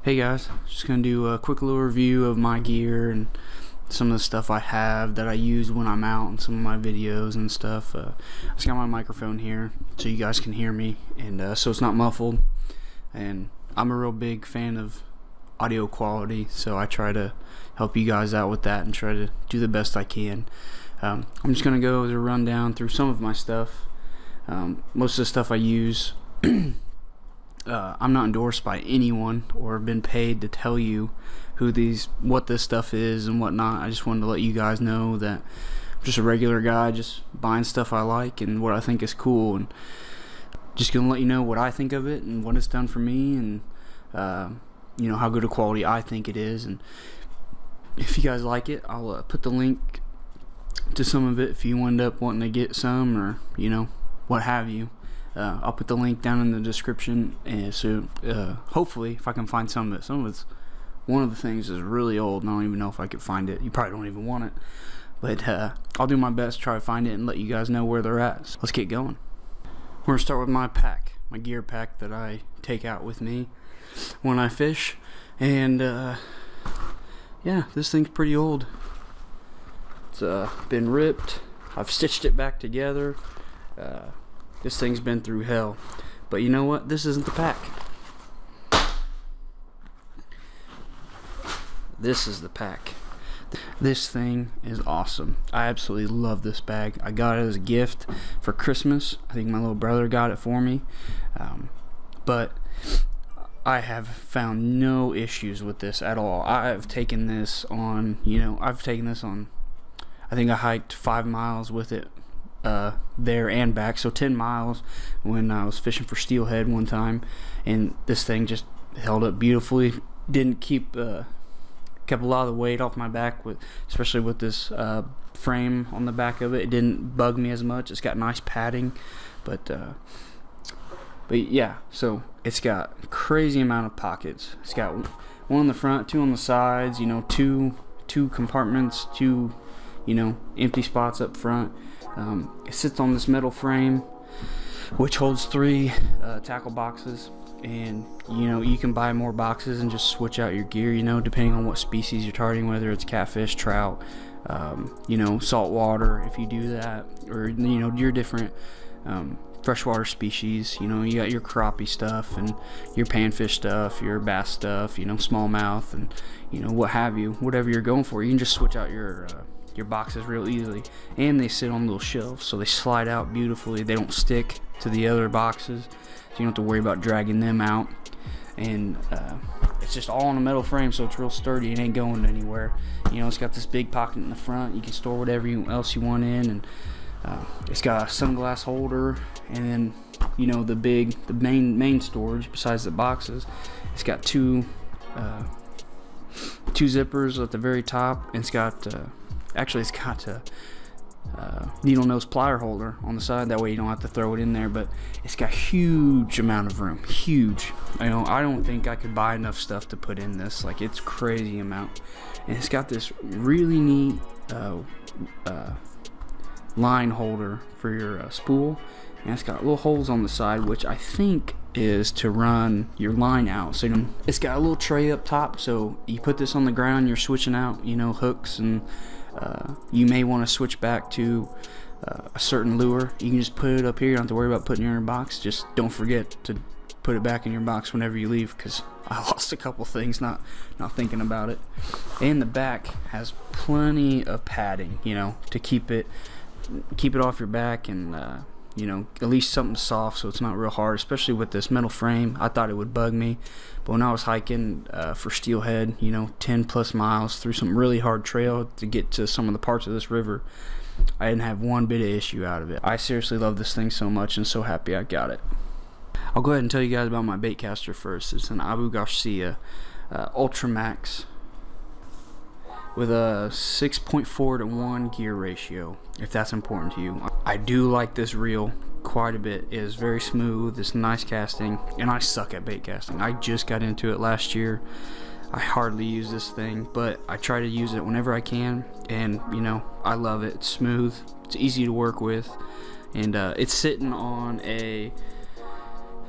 Hey guys, just gonna do a quick little review of my gear and some of the stuff I have that I use when I'm out and some of my videos and stuff. I just got my microphone here so you guys can hear me and so it's not muffled, and I'm a real big fan of audio quality, so I try to help you guys out with that and try to do the best I can. I'm just gonna go as a rundown through some of my stuff. Most of the stuff I use I'm not endorsed by anyone or been paid to tell you what this stuff is and whatnot. I just wanted to let you guys know that I'm just a regular guy, just buying stuff I like and what I think is cool, and just gonna let you know what I think of it and what it's done for me, and you know, how good a quality I think it is. And if you guys like it, I'll put the link to some of it if you end up wanting to get some, or you know, what have you. I'll put the link down in the description, and so hopefully if I can find some of it. One of the things is really old and I don't even know if I could find it. You probably don't even want it, but I'll do my best to try to find it and let you guys know where they're at. So let's get going. We're gonna start with my pack, my gear pack that I take out with me when I fish, and yeah, this thing's pretty old. It's been ripped. I've stitched it back together. This thing's been through hell, but you know what? This isn't the pack. This is the pack. This thing is awesome. I absolutely love this bag. I got it as a gift for Christmas. I think my little brother got it for me, but I have found no issues with this at all. I've taken this on, I think I hiked 5 miles with it there and back, so 10 miles when I was fishing for steelhead one time, and this thing just held up beautifully. Didn't kept a lot of the weight off my back, especially with this frame on the back of it. It didn't bug me as much. It's got nice padding, but yeah, so it's got crazy amount of pockets. It's got one on the front, two on the sides, you know, two compartments, two, you know, empty spots up front. It sits on this metal frame which holds 3 tackle boxes, and you know, you can buy more boxes and just switch out your gear, you know, depending on what species you're targeting, whether it's catfish, trout, you know, saltwater if you do that, or you know, your different freshwater species. You know, you got your crappie stuff and your panfish stuff, your bass stuff, you know, smallmouth, and you know, what have you, whatever you're going for. You can just switch out your boxes real easily, and they sit on little shelves, so they slide out beautifully. They don't stick to the other boxes, so you don't have to worry about dragging them out. And it's just all on a metal frame, so it's real sturdy. It ain't going anywhere. You know, it's got this big pocket in the front. You can store whatever else you want in, and it's got a sunglass holder, and then you know, the main storage besides the boxes. It's got two zippers at the very top, and it's got actually, it's got a needle nose plier holder on the side. That way you don't have to throw it in there, but it's got huge amount of room. Huge. I don't think I could buy enough stuff to put in this. Like, it's crazy amount. And it's got this really neat line holder for your spool, and it's got little holes on the side, which I think is to run your line out. So it's got a little tray up top, so you put this on the ground, you're switching out, you know, hooks, and you may want to switch back to a certain lure. You can just put it up here. You don't have to worry about putting it in your box. Just don't forget to put it back in your box whenever you leave, because I lost a couple things not thinking about it. And the back has plenty of padding, you know, to keep it off your back, and you know, at least something soft so it's not real hard, especially with this metal frame. I thought it would bug me, but when I was hiking for steelhead, you know, 10+ miles through some really hard trail to get to some of the parts of this river, I didn't have one bit of issue out of it. I seriously love this thing so much, and so happy I got it. I'll go ahead and tell you guys about my Baitcaster first. It's an Garcia Ultra Max with a 6.4:1 gear ratio, if that's important to you. I do like this reel quite a bit. It is very smooth, it's nice casting, and I suck at bait casting. I just got into it last year. I hardly use this thing, but I try to use it whenever I can, and you know, I love it. It's smooth, it's easy to work with, and it's sitting on a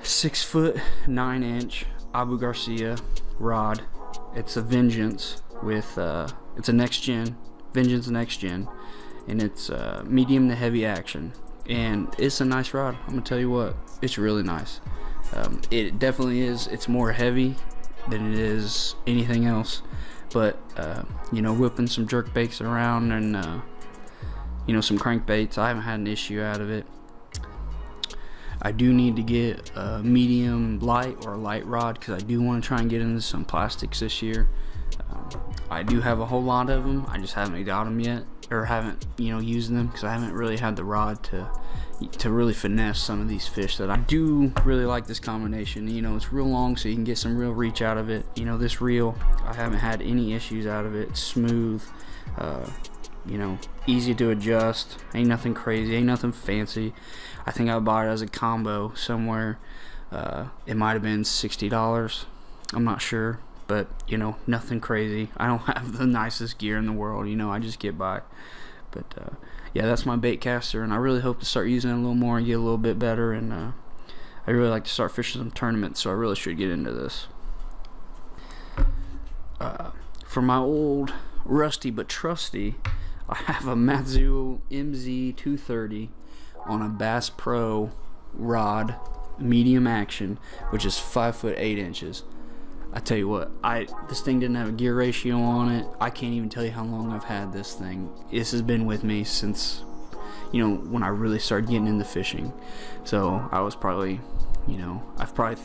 6'9" Abu Garcia rod. It's a Vengeance with it's a next gen, Vengeance next gen, and it's medium to heavy action, and it's a nice rod. I'm gonna tell you what, it's really nice. It definitely is. It's more heavy than it is anything else, but you know, whipping some jerk baits around and you know, some crankbaits, I haven't had an issue out of it. I do need to get a medium light or a light rod because I do want to try and get into some plastics this year. I do have a whole lot of them. I just haven't got them yet, or haven't, you know, used them because I haven't really had the rod to really finesse some of these fish. That I do really like this combination. You know, it's real long, so you can get some real reach out of it. You know, this reel, I haven't had any issues out of it. It's smooth, you know, easy to adjust. Ain't nothing crazy, ain't nothing fancy. I think I bought it as a combo somewhere. It might have been $60. I'm not sure. But, you know, nothing crazy. I don't have the nicest gear in the world, you know, I just get by. But yeah, that's my Baitcaster, and I really hope to start using it a little more and get a little bit better. And I really like to start fishing some tournaments, so I really should get into this. For my old rusty but trusty, I have a Matzuo MZ-230 on a Bass Pro rod, medium action, which is 5 foot 8 inches. I tell you what, this thing didn't have a gear ratio on it. I can't even tell you how long I've had this thing. This has been with me since, you know, when I really started getting into fishing. So I was probably, you know, I've probably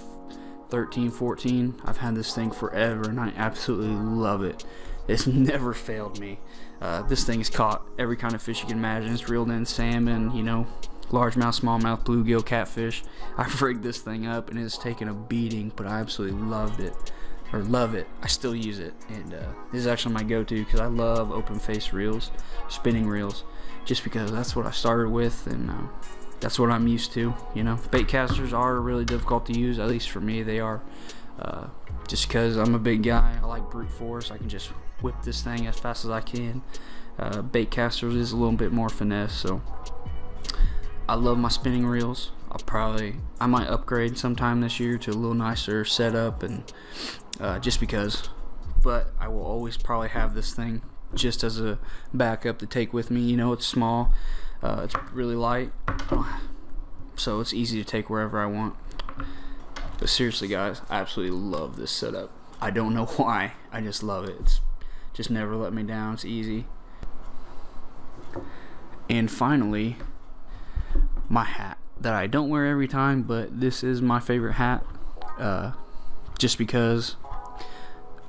13, 14. I've had this thing forever, and I absolutely love it. It's never failed me. This thing has caught every kind of fish you can imagine. It's reeled in salmon, you know, largemouth, smallmouth, bluegill, catfish. I've rigged this thing up and it's taken a beating, but I absolutely loved it, or love it. I still use it, and this is actually my go-to because I love open face reels, spinning reels, just because that's what I started with, and that's what I'm used to. You know, Baitcasters are really difficult to use, at least for me they are, just because I'm a big guy. I like brute force. I can just whip this thing as fast as I can. Baitcasters is a little bit more finesse, so I love my spinning reels. I might upgrade sometime this year to a little nicer setup, and just because, but I will always probably have this thing just as a backup to take with me. You know, it's small, it's really light, so it's easy to take wherever I want. But seriously guys, I absolutely love this setup. I don't know why, I just love it. It's just never let me down. It's easy. And finally, my hat that I don't wear every time, but this is my favorite hat, just because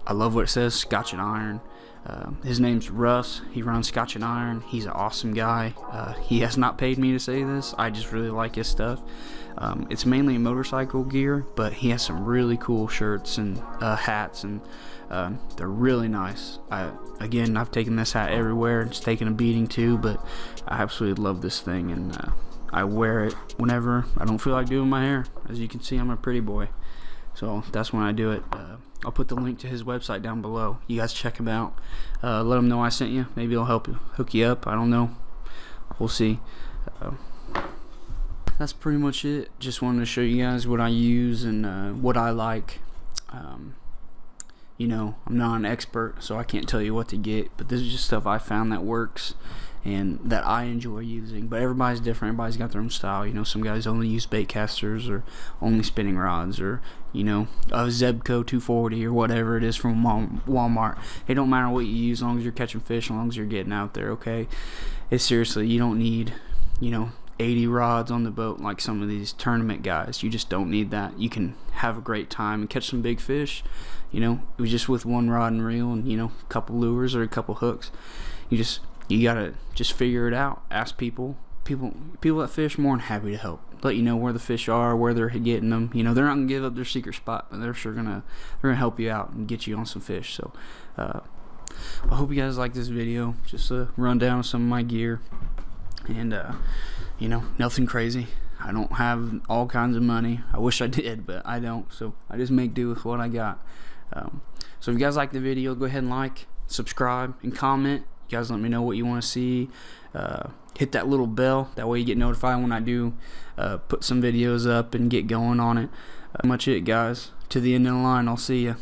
I love what it says, Scotch and Iron. His name's Russ. He runs Scotch and Iron. He's an awesome guy. He has not paid me to say this. I just really like his stuff. It's mainly motorcycle gear, but he has some really cool shirts and hats, and they're really nice. Again, I've taken this hat everywhere. It's taken a beating too, but I absolutely love this thing, and I wear it whenever I don't feel like doing my hair. As you can see, I'm a pretty boy, so that's when I do it. I'll put the link to his website down below. You guys check him out. Let him know I sent you. Maybe he'll hook you up. I don't know. We'll see. That's pretty much it. Just wanted to show you guys what I use and what I like. You know, I'm not an expert, so I can't tell you what to get, but this is just stuff I found that works and that I enjoy using. But everybody's different. Everybody's got their own style. You know, some guys only use Baitcasters or only spinning rods, or, you know, a Zebco 240 or whatever it is from Walmart. It don't matter what you use, as long as you're catching fish, as long as you're getting out there, okay? It's seriously, you don't need, you know, 80 rods on the boat like some of these tournament guys. You just don't need that. You can have a great time and catch some big fish. You know, it was just with one rod and reel and, you know, a couple lures or a couple hooks. You gotta just figure it out. Ask people that fish, more than happy to help. Let you know where the fish are, where they're getting them. You know, they're not gonna give up their secret spot, but they're gonna help you out and get you on some fish. So I hope you guys like this video. Just a rundown of some of my gear, and you know, nothing crazy. I don't have all kinds of money. I wish I did, but I don't, so I just make do with what I got. So if you guys like the video, go ahead and like, subscribe, and comment. You guys let me know what you want to see. Hit that little bell, that way you get notified when I do put some videos up and get going on it. Much it, guys. to the end of the line. I'll see ya.